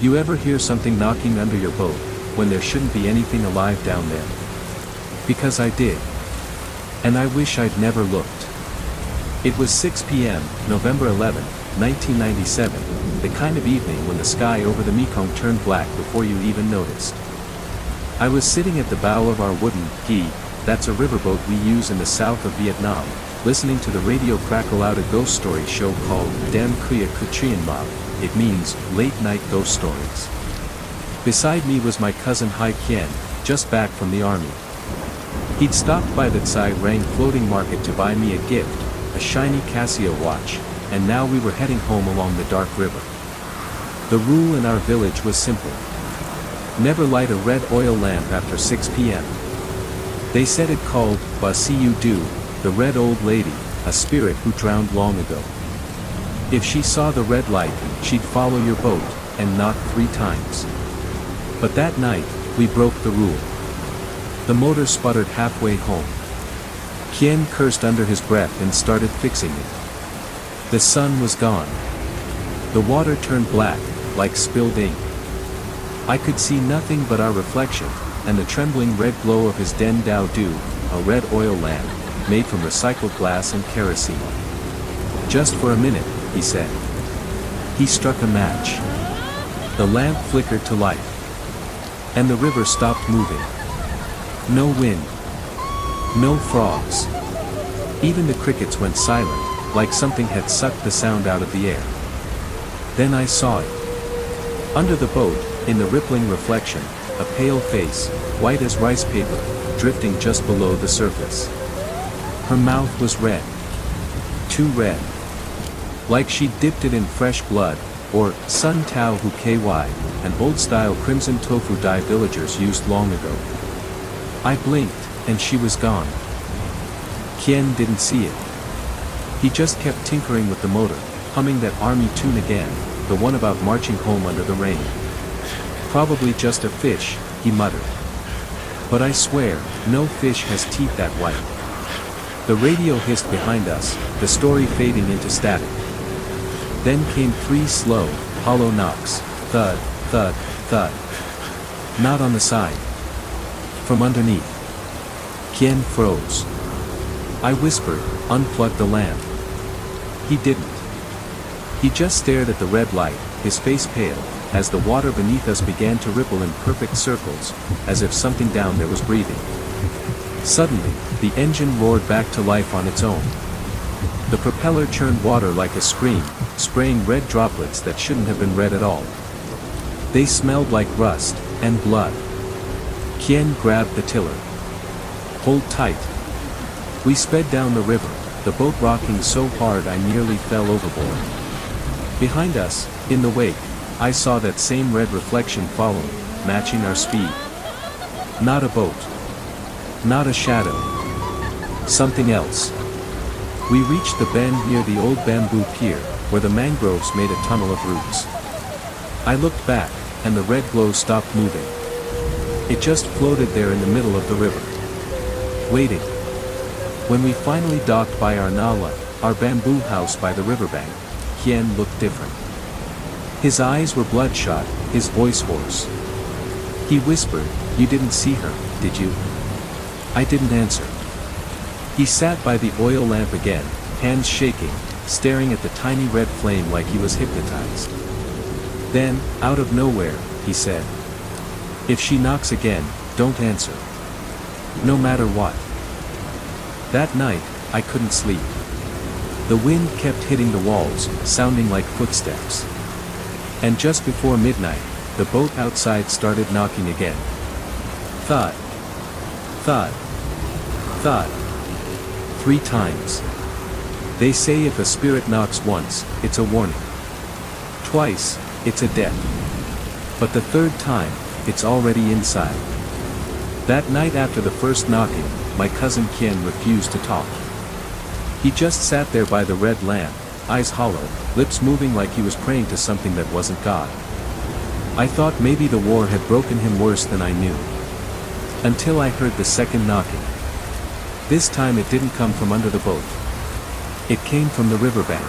You ever hear something knocking under your boat, when there shouldn't be anything alive down there? Because I did. And I wish I'd never looked. It was 6 p.m., November 11, 1997, the kind of evening when the sky over the Mekong turned black before you even noticed. I was sitting at the bow of our wooden gi, that's a riverboat we use in the south of Vietnam, listening to the radio crackle out a ghost story show called Dam Kria Kuchien Mob. It means late night ghost stories. Beside me was my cousin Hai Kien, just back from the army. He'd stopped by the Tsai Rang floating market to buy me a gift, a shiny Casio watch, and now we were heading home along the dark river. The rule in our village was simple. Never light a red oil lamp after 6 p.m. They said it called Ba Si You Do, the red old lady, a spirit who drowned long ago. If she saw the red light, she'd follow your boat, and knock 3 times. But that night, we broke the rule. The motor sputtered halfway home. Kien cursed under his breath and started fixing it. The sun was gone. The water turned black, like spilled ink. I could see nothing but our reflection, and the trembling red glow of his Den Dao Du, a red oil lamp, made from recycled glass and kerosene. Just for a minute, he said. He struck a match. The lamp flickered to life. And the river stopped moving. No wind. No frogs. Even the crickets went silent, like something had sucked the sound out of the air. Then I saw it. Under the boat, in the rippling reflection, a pale face, white as rice paper, drifting just below the surface. Her mouth was red. Too red. Like she'd dipped it in fresh blood, or Sun Tao Hu Ky, an old-style crimson tofu dye villagers used long ago. I blinked, and she was gone. Kien didn't see it. He just kept tinkering with the motor, humming that army tune again, the one about marching home under the rain. Probably just a fish, he muttered. But I swear, no fish has teeth that white. The radio hissed behind us, the story fading into static. Then came 3 slow, hollow knocks, thud, thud, thud. Not on the side. From underneath. Kien froze. I whispered, unplug the lamp. He didn't. He just stared at the red light, his face pale, as the water beneath us began to ripple in perfect circles, as if something down there was breathing. Suddenly, the engine roared back to life on its own. The propeller churned water like a scream, spraying red droplets that shouldn't have been red at all. They smelled like rust, and blood. Kien grabbed the tiller. Hold tight. We sped down the river, the boat rocking so hard I nearly fell overboard. Behind us, in the wake, I saw that same red reflection following, matching our speed. Not a boat. Not a shadow. Something else. We reached the bend near the old bamboo pier, where the mangroves made a tunnel of roots. I looked back, and the red glow stopped moving. It just floated there in the middle of the river. Waiting. When we finally docked by our nala, our bamboo house by the riverbank, Kien looked different. His eyes were bloodshot, his voice hoarse. He whispered, "You didn't see her, did you?" I didn't answer. He sat by the oil lamp again, hands shaking, staring at the tiny red flame like he was hypnotized. Then, out of nowhere, he said, "If she knocks again, don't answer. No matter what." That night, I couldn't sleep. The wind kept hitting the walls, sounding like footsteps. And just before midnight, the boat outside started knocking again. Thud. Thud. Thud. 3 times. They say if a spirit knocks once, it's a warning. Twice, it's a death. But the 3rd time, it's already inside. That night after the first knocking, my cousin Kien refused to talk. He just sat there by the red lamp, eyes hollow, lips moving like he was praying to something that wasn't God. I thought maybe the war had broken him worse than I knew. Until I heard the second knocking. This time it didn't come from under the boat. It came from the riverbank.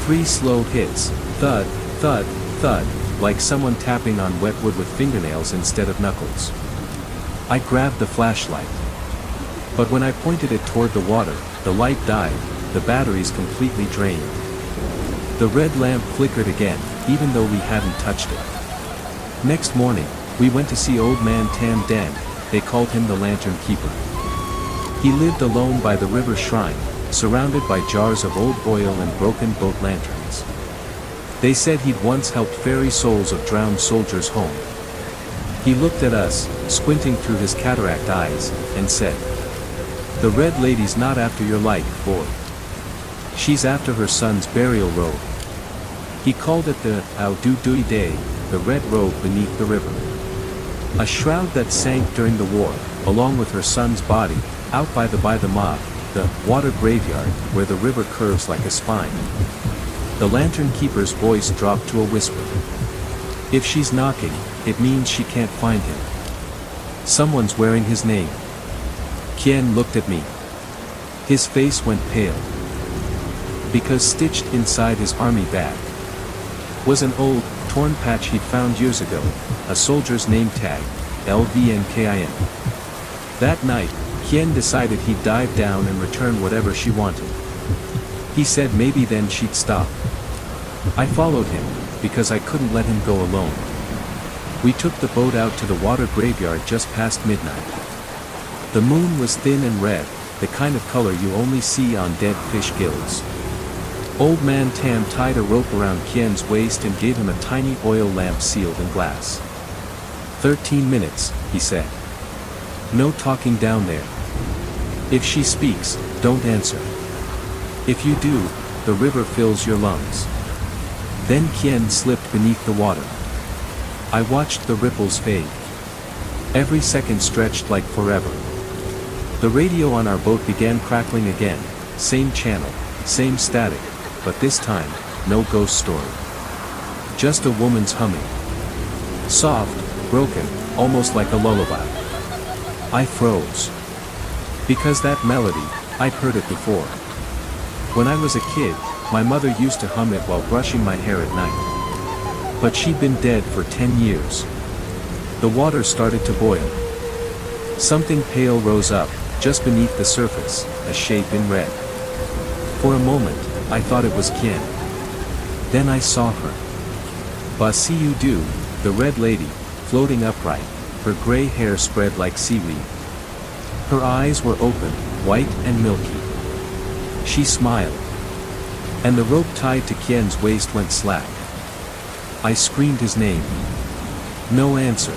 3 slow hits, thud, thud, thud, like someone tapping on wet wood with fingernails instead of knuckles. I grabbed the flashlight. But when I pointed it toward the water, the light died, the batteries completely drained. The red lamp flickered again, even though we hadn't touched it. Next morning, we went to see Old Man Tam Den, they called him the Lantern Keeper. He lived alone by the river shrine, surrounded by jars of old oil and broken boat lanterns. They said he'd once helped ferry souls of drowned soldiers home. He looked at us, squinting through his cataract eyes, and said, "The Red Lady's not after your life, boy. She's after her son's burial robe." He called it the Au-Du-Dui Day, the red robe beneath the river. A shroud that sank during the war, along with her son's body, out by the mob, the water graveyard, where the river curves like a spine. The Lantern Keeper's voice dropped to a whisper. "If she's knocking, it means she can't find him. Someone's wearing his name." Kien looked at me. His face went pale. Because stitched inside his army bag was an old, torn patch he'd found years ago, a soldier's name tag, LVNKIN. That night, Kien decided he'd dive down and return whatever she wanted. He said maybe then she'd stop. I followed him, because I couldn't let him go alone. We took the boat out to the water graveyard just past midnight. The moon was thin and red, the kind of color you only see on dead fish gills. Old Man Tam tied a rope around Kien's waist and gave him a tiny oil lamp sealed in glass. 13 minutes, he said. No talking down there. If she speaks, don't answer. If you do, the river fills your lungs. Then Kien slipped beneath the water. I watched the ripples fade. Every second stretched like forever. The radio on our boat began crackling again, same channel, same static, but this time, no ghost story. Just a woman's humming. Soft, broken, almost like a lullaby. I froze. Because that melody, I'd heard it before. When I was a kid, my mother used to hum it while brushing my hair at night. But she'd been dead for 10 years. The water started to boil. Something pale rose up, just beneath the surface, a shape in red. For a moment, I thought it was Kien. Then I saw her. Basiu-Du, the Red Lady, floating upright, her gray hair spread like seaweed. Her eyes were open, white and milky. She smiled. And the rope tied to Kien's waist went slack. I screamed his name. No answer.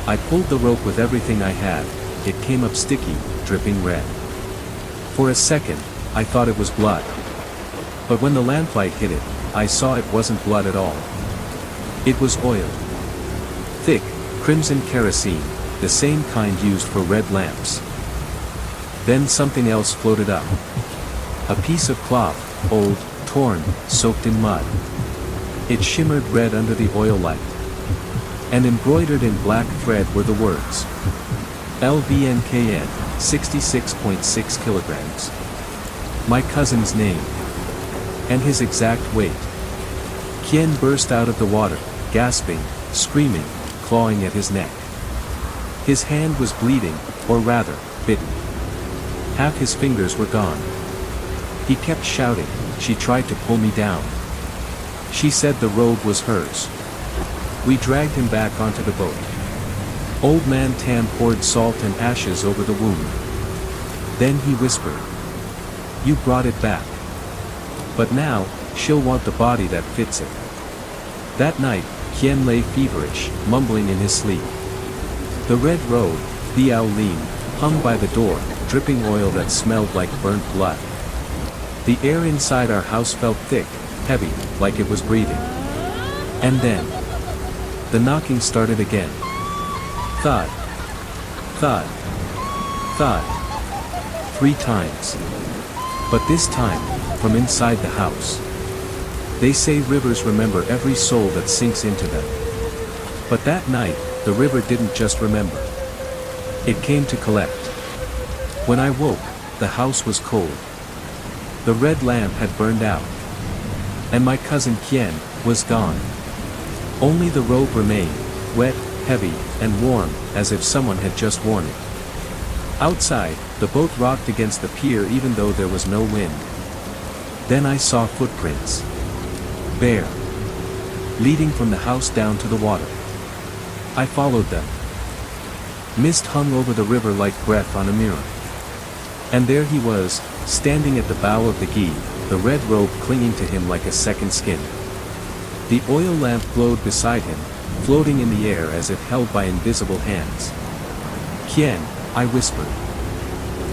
I pulled the rope with everything I had, it came up sticky, dripping red. For a second, I thought it was blood. But when the lamplight hit it, I saw it wasn't blood at all. It was oil. Thick, crimson kerosene, the same kind used for red lamps. Then something else floated up. A piece of cloth, old, torn, soaked in mud. It shimmered red under the oil light. And embroidered in black thread were the words. LVNKN, 66.6 kilograms. My cousin's name. And his exact weight. Kien burst out of the water, gasping, screaming, clawing at his neck. His hand was bleeding, or rather, bitten. Half his fingers were gone. He kept shouting, she tried to pull me down. She said the robe was hers. We dragged him back onto the boat. Old Man Tam poured salt and ashes over the wound. Then he whispered. You brought it back. But now, she'll want the body that fits it. That night, Kien lay feverish, mumbling in his sleep. The red robe, the Aulin, hung by the door, dripping oil that smelled like burnt blood. The air inside our house felt thick, heavy, like it was breathing. And then, the knocking started again. Thud. Thud. Thud. 3 times. But this time, from inside the house. They say rivers remember every soul that sinks into them. But that night, the river didn't just remember. It came to collect. When I woke, the house was cold. The red lamp had burned out. And my cousin Kien was gone. Only the robe remained, wet, heavy, and warm, as if someone had just worn it. Outside, the boat rocked against the pier even though there was no wind. Then I saw footprints. Bare. Leading from the house down to the water. I followed them. Mist hung over the river like breath on a mirror. And there he was, standing at the bow of the quay, the red robe clinging to him like a second skin. The oil lamp glowed beside him, floating in the air as if held by invisible hands. "Kien," I whispered.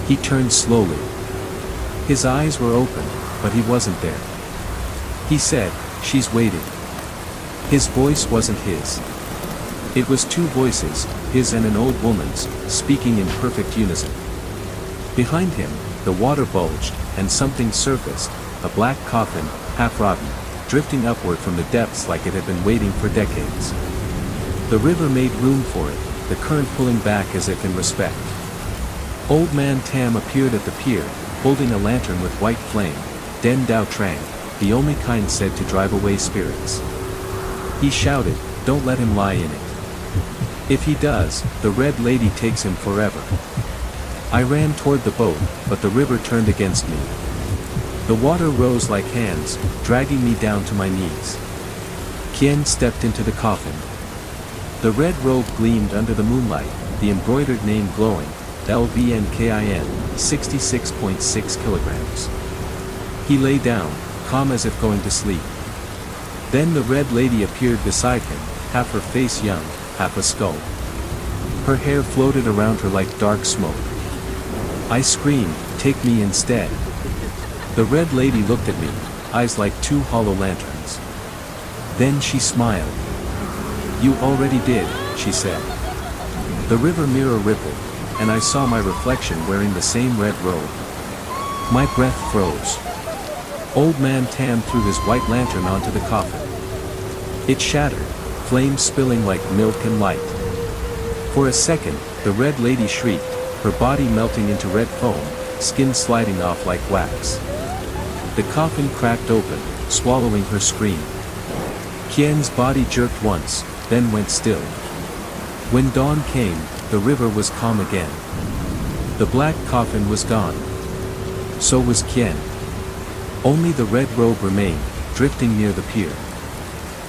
He turned slowly. His eyes were open, but he wasn't there. He said, "She's waiting." His voice wasn't his. It was two voices, his and an old woman's, speaking in perfect unison. Behind him, the water bulged, and something surfaced, a black coffin, half-rotten, drifting upward from the depths like it had been waiting for decades. The river made room for it, the current pulling back as if in respect. Old Man Tam appeared at the pier, holding a lantern with white flame, Den Dao Trang, the only kind said to drive away spirits. He shouted, "Don't let him lie in it. If he does, the Red Lady takes him forever." I ran toward the boat, but the river turned against me. The water rose like hands, dragging me down to my knees. Kien stepped into the coffin. The red robe gleamed under the moonlight, the embroidered name glowing, LVNKIN, 66.6 kilograms. He lay down, calm as if going to sleep. Then the Red Lady appeared beside him, half her face young, half a skull. Her hair floated around her like dark smoke. I screamed, "Take me instead." The Red Lady looked at me, eyes like two hollow lanterns. Then she smiled. "You already did," she said. The river mirror rippled, and I saw my reflection wearing the same red robe. My breath froze. Old Man Tam threw his white lantern onto the coffin. It shattered, flames spilling like milk and light. For a second, the Red Lady shrieked, her body melting into red foam, skin sliding off like wax. The coffin cracked open, swallowing her scream. Kien's body jerked once, then went still. When dawn came, the river was calm again. The black coffin was gone. So was Kien. Only the red robe remained, drifting near the pier.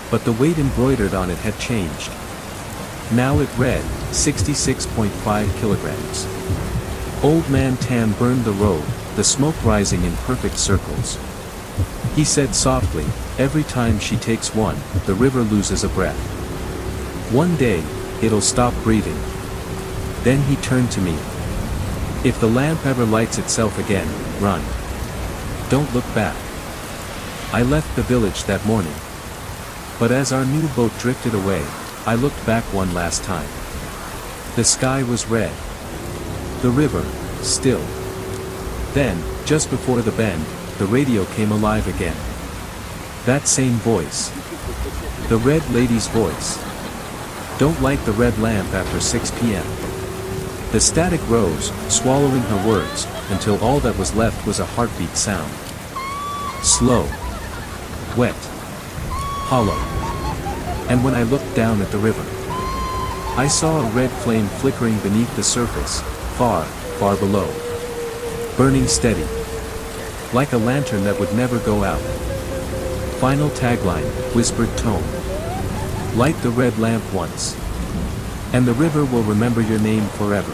But the weight embroidered on it had changed. Now it read, 66.5 kilograms. Old Man Tam burned the robe, the smoke rising in perfect circles. He said softly, "Every time she takes one, the river loses a breath. One day, it'll stop breathing." Then he turned to me. "If the lamp ever lights itself again, run. Don't look back." I left the village that morning. But as our new boat drifted away, I looked back one last time. The sky was red. The river, still. Then, just before the bend, the radio came alive again. That same voice. The Red Lady's voice. "Don't light the red lamp after 6 p.m. The static rose, swallowing her words, until all that was left was a heartbeat sound. Slow. Wet. Hollow. And when I looked down at the river, I saw a red flame flickering beneath the surface, far, far below. Burning steady. Like a lantern that would never go out. Final tagline, whispered tone. Light the red lamp once. And the river will remember your name forever.